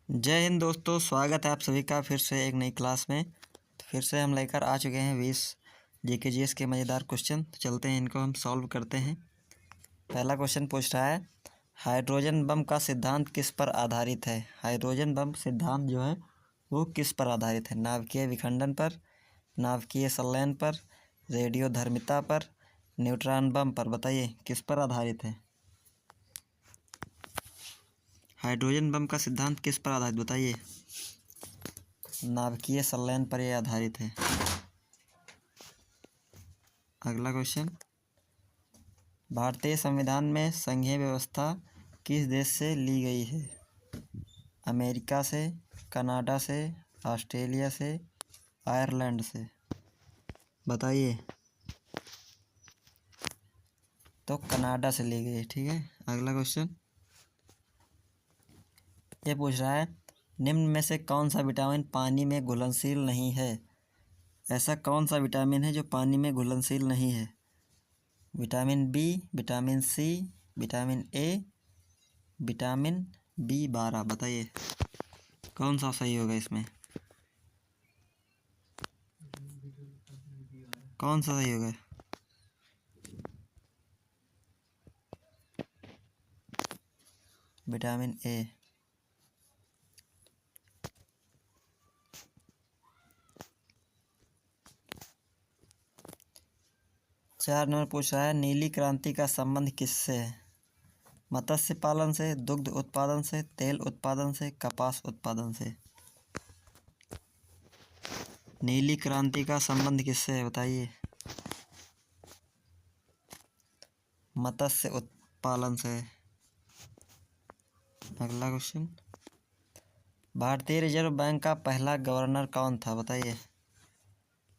जय हिंद दोस्तों, स्वागत है आप सभी का फिर से एक नई क्लास में। तो फिर से हम लेकर आ चुके हैं 20 जीके के मज़ेदार क्वेश्चन। तो चलते हैं, इनको हम सॉल्व करते हैं। पहला क्वेश्चन पूछ रहा है, हाइड्रोजन बम का सिद्धांत किस पर आधारित है। हाइड्रोजन बम सिद्धांत जो है वो किस पर आधारित है। नाभिकीय विखंडन पर, नाभिकीय संलयन पर, रेडियोधर्मिता पर, न्यूट्रॉन बम पर। बताइए किस पर आधारित है। हाइड्रोजन बम का सिद्धांत किस पर आधारित बताइए। नाभिकीय संलयन पर यह आधारित है। अगला क्वेश्चन, भारतीय संविधान में संघीय व्यवस्था किस देश से ली गई है। अमेरिका से, कनाडा से, ऑस्ट्रेलिया से, आयरलैंड से। बताइए। तो कनाडा से ली गई है, ठीक है। अगला क्वेश्चन ये पूछ रहा है, निम्न में से कौन सा विटामिन पानी में घुलनशील नहीं है। ऐसा कौन सा विटामिन है जो पानी में घुलनशील नहीं है। Vitamin B, vitamin C, vitamin A, vitamin B12। बताइए कौन सा सही होगा इसमें। कौन सा सही होगा। Vitamin A. चार नंबर पूछ रहा है, नीली क्रांति का संबंध किससे है। मत्स्य पालन से, दुग्ध उत्पादन से, तेल उत्पादन से, कपास उत्पादन से। नीली क्रांति का संबंध किससे है बताइए। मत्स्य उत्पादन से। अगला क्वेश्चन, भारतीय रिजर्व बैंक का पहला गवर्नर कौन था। बताइए।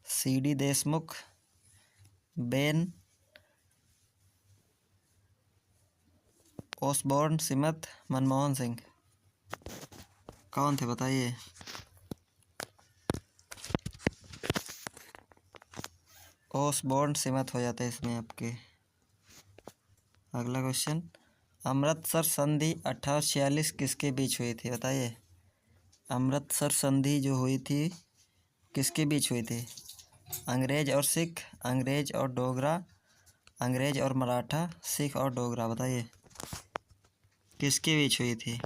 CD Deshmukh, Ben Osborne Smith, Manmohan Singh. कौन थे बताइए। ओसबोर्न स्मिथ हो जाते हैं इसमें आपके। अगला क्वेश्चन, अमृतसर संधि 1846 किसके बीच हुई थी। बताइए। अमृतसर संधि जो हुई थी किसके बीच हुई थी। अंग्रेज और सिख, अंग्रेज और डोगरा, अंग्रेज और मराठा, सिख और डोगरा। बताइए किसके बीच हुई थी।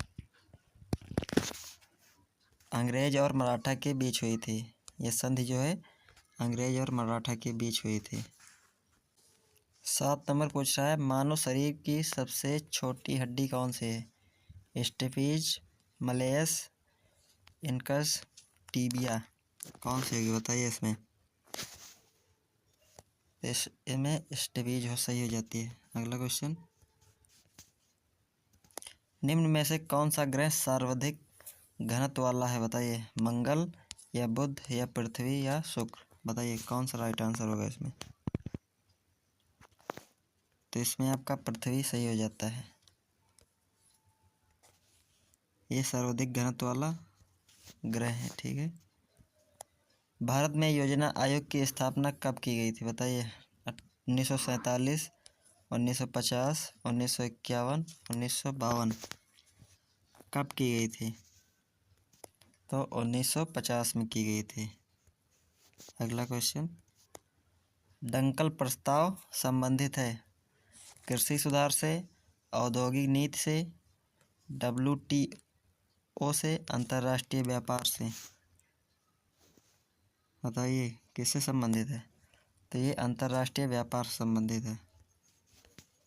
अंग्रेज और मराठा के बीच हुई थी। ये संधि जो है अंग्रेज और मराठा के बीच हुई थी। 7 नंबर पूछ रहा है, मानव शरीर की सबसे छोटी हड्डी कौन सी है। Stapes, malleus, incus, tibia. कौन सी होगी बताइए इसमें। इसमें स्टेपीज हो सही हो जाती है। अगला क्वेश्चन, निम्न में से कौन सा ग्रह सर्वाधिक घनत्व वाला है। बताइए। मंगल या बुध या पृथ्वी या शुक्र। बताइए कौन सा राइट आंसर होगा इसमें। तो इसमें आपका पृथ्वी सही हो जाता है। ये सर्वाधिक घनत्व वाला ग्रह है, ठीक है। भारत में योजना आयोग की स्थापना कब की गई थी। बताइए। 1947, 1950, 1951, 1952। कब की गई थी। तो 1950 में की गई थी। अगला क्वेश्चन, डंकल प्रस्ताव संबंधित है कृषि सुधार से, औद्योगिक नीति से, WTO से, अंतर्राष्ट्रीय व्यापार से। बताइए किससे संबंधित है। तो ये अंतर्राष्ट्रीय व्यापार से संबंधित है।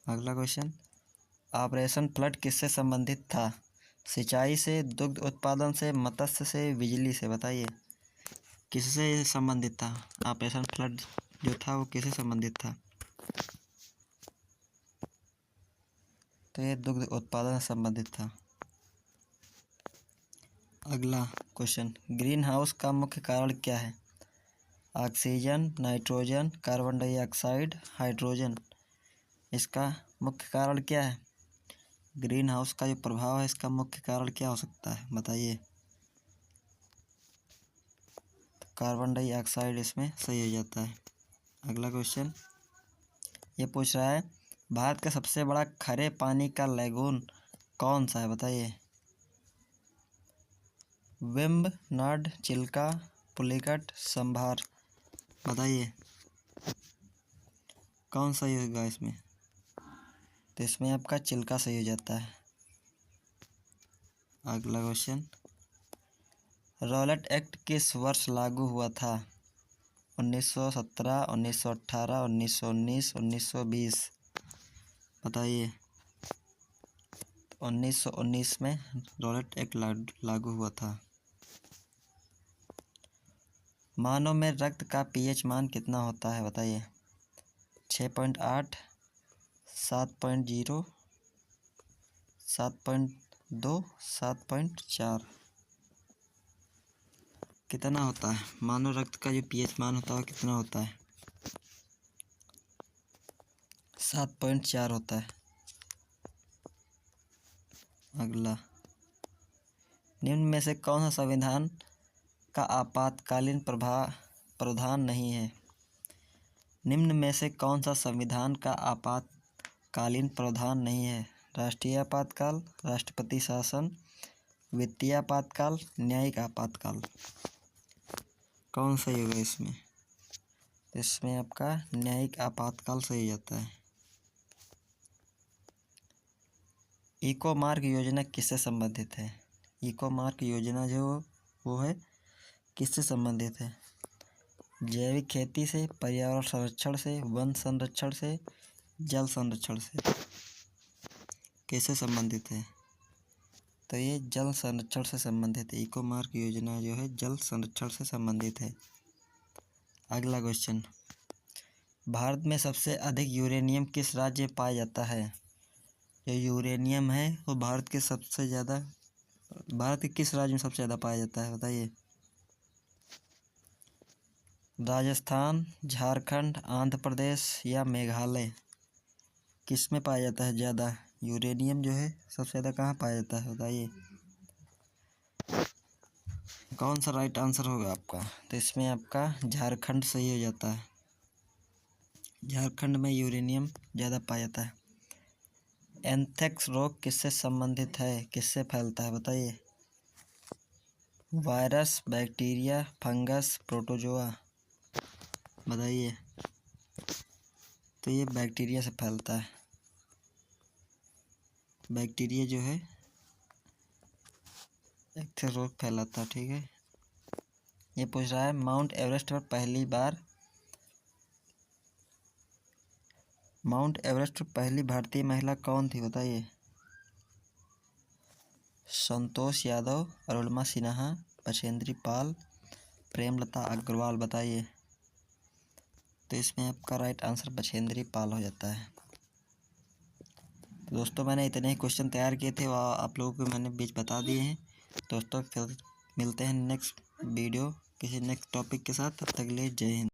अगला क्वेश्चन, ऑपरेशन फ्लड किससे संबंधित था। सिंचाई से, दुग्ध उत्पादन से, मत्स्य से, बिजली से। बताइए किससे संबंधित था। ऑपरेशन फ्लड जो था वो किससे संबंधित था। तो ये दुग्ध उत्पादन से संबंधित था। अगला क्वेश्चन, ग्रीन हाउस का मुख्य कारण क्या है। Oxygen, nitrogen, carbon dioxide, hydrogen. इसका मुख्य कारण क्या है। ग्रीन हाउस का जो प्रभाव है इसका मुख्य कारण क्या हो सकता है बताइए। कार्बन डाइऑक्साइड इसमें सही हो जाता है। अगला क्वेश्चन ये पूछ रहा है, भारत का सबसे बड़ा खरे पानी का लैगून कौन सा है। बताइए। विम्ब, नाड, चिल्का, पुलिकट, संभार। बताइए कौन सही होगा इसमें? तो इसमें आपका चिल्का सही हो जाता है। अगला क्वेश्चन, रॉलेट एक्ट किस वर्ष लागू हुआ था? 1917, 1918, 1919, 1920। बताइए। 1919 में रॉलेट एक्ट लागू हुआ था। मानव में रक्त का पीएच मान कितना होता है? बताइए। 6.8, 7.0, 7.2, 7.4। कितना होता है मानव रक्त का जो पीएच मान होता है कितना होता है? 7.4 होता है। अगला, निम्न में से कौन सा संविधान का आपातकालीन प्रावधान नहीं है? निम्न में से कौन सा संविधान का आपातकालीन प्रावधान नहीं है? राष्ट्रीय आपातकाल, राष्ट्रपति शासन, वित्तीय आपातकाल, न्यायिक आपातकाल। कौन सही होगा इसमें? इसमें आपका न्यायिक आपातकाल सही जाता है। इको मार्ग योजना किससे संबंधित है? इको मार्ग योजना जो वो है किससे संबंधित है? जैविक खेती से, पर्यावरण संरक्षण से, वन संरक्षण से, जल संरक्षण से। कैसे संबंधित है? तो ये जल संरक्षण से संबंधित है। इको मार्ग योजना जो है जल संरक्षण से संबंधित है। अगला क्वेश्चन, भारत में सबसे अधिक यूरेनियम किस राज्य में पाया जाता है? जो यूरेनियम है वो भारत के किस राज्य में सबसे ज़्यादा पाया जाता है? बताइए। राजस्थान, झारखंड, आंध्र प्रदेश या मेघालय। किस में पाया जाता है ज़्यादा? यूरेनियम जो है सबसे ज़्यादा कहाँ पाया जाता है? बताइए। कौन सा राइट आंसर होगा आपका? तो इसमें आपका झारखंड सही हो जाता है। झारखंड में यूरेनियम ज़्यादा पाया जाता है। एंथ्रेक्स रोग किससे संबंधित है? किससे फैलता है? बताइए। Virus, bacteria, fungus, protozoa. बताइए। तो ये बैक्टीरिया से फैलता है। बैक्टीरिया जो है एंथ्रेक्स रोग फैलाता है। ठीक है। ये पूछ रहा है माउंट एवरेस्ट पर पहली भारतीय महिला कौन थी? बताइए। संतोष यादव, अरुणिमा सिन्हा, बछेंद्री पाल, प्रेमलता अग्रवाल। बताइए। तो इसमें आपका राइट आंसर बछेंद्री पाल हो जाता है। तो दोस्तों मैंने इतने ही क्वेश्चन तैयार किए थे और आप लोगों को मैंने बीच बता दिए हैं। दोस्तों फिर मिलते हैं नेक्स्ट वीडियो किसी नेक्स्ट टॉपिक के साथ। तब तक के लिए जय हिंद।